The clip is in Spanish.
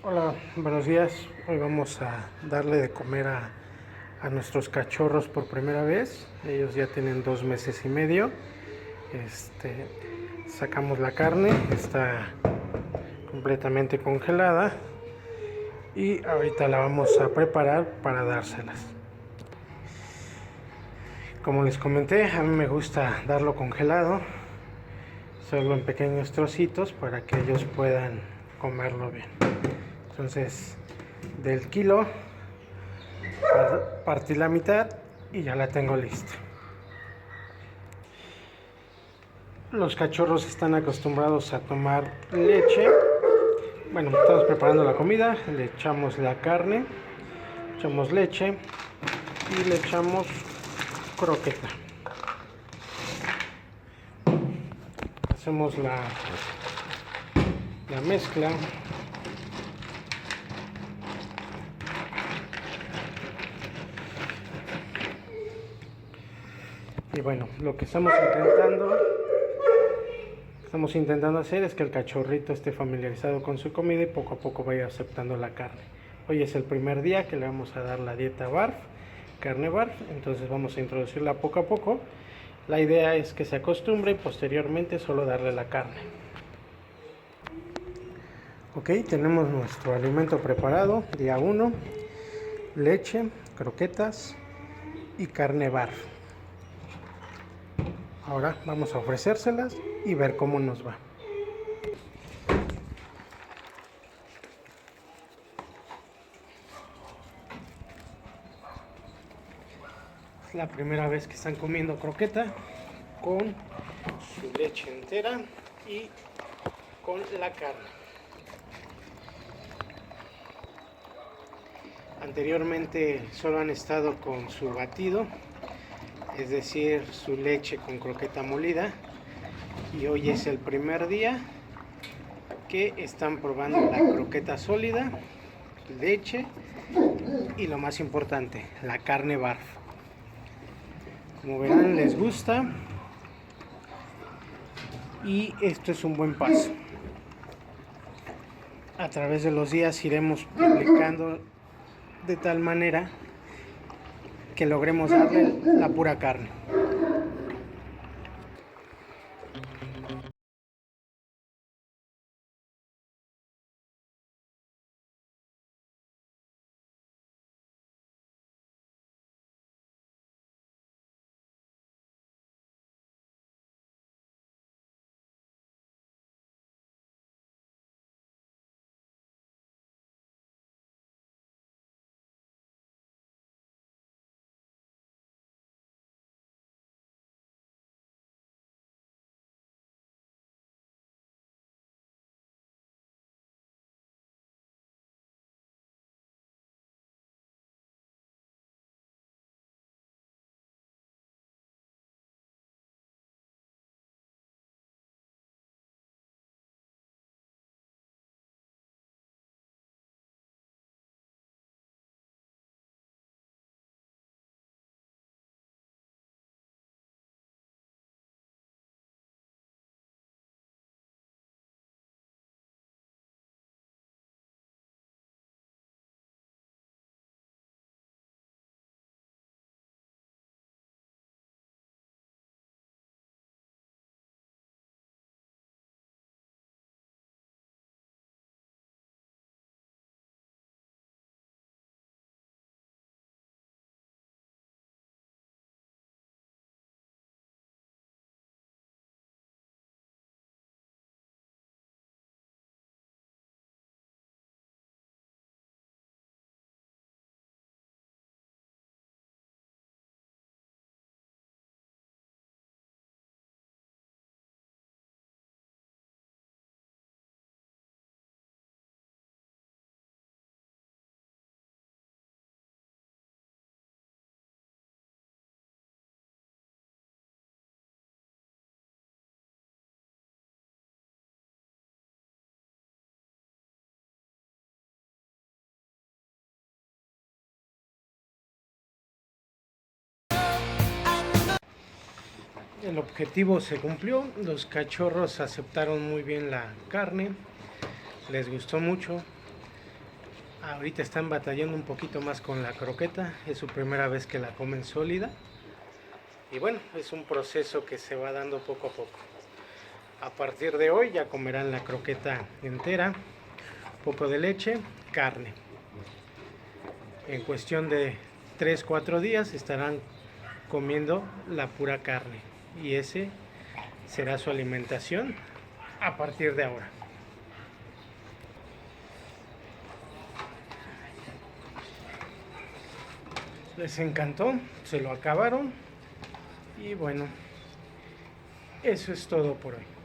Hola, buenos días. Hoy vamos a darle de comer a nuestros cachorros por primera vez. Ellos ya tienen 2 meses y medio. Sacamos la carne, está completamente congelada y ahorita la vamos a preparar para dárselas. Como les comenté, a mí me gusta darlo congelado, solo en pequeños trocitos para que ellos puedan comerlo bien. Entonces, del kilo partí la mitad y ya la tengo lista. Los cachorros están acostumbrados a tomar leche. Bueno, estamos preparando la comida, le echamos la carne, echamos leche y le echamos croqueta. Hacemos la mezcla. Y bueno, lo que estamos intentando hacer es que el cachorrito esté familiarizado con su comida y poco a poco vaya aceptando la carne. Hoy es el primer día que le vamos a dar la dieta BARF, carne BARF, entonces vamos a introducirla poco a poco. La idea es que se acostumbre y posteriormente solo darle la carne. Ok, tenemos nuestro alimento preparado, día 1, leche, croquetas y carne BARF. Ahora vamos a ofrecérselas y ver cómo nos va. Es la primera vez que están comiendo croqueta con su leche entera y con la carne. Anteriormente solo han estado con su batido, es decir, su leche con croqueta molida, y hoy es el primer día que están probando la croqueta sólida, leche y lo más importante, la carne BARF. Como verán, les gusta y esto es un buen paso. A través de los días iremos publicando de tal manera que logremos darle la pura carne. El objetivo se cumplió, los cachorros aceptaron muy bien la carne, les gustó mucho Ahorita están batallando un poquito más con la croqueta, es su primera vez que la comen sólida. Y bueno, es un proceso que se va dando poco a poco. A partir de hoy ya comerán la croqueta entera, poco de leche, carne. En cuestión de 3-4 días estarán comiendo la pura carne. Y ese será su alimentación a partir de ahora. Les encantó, se lo acabaron y bueno, eso es todo por hoy.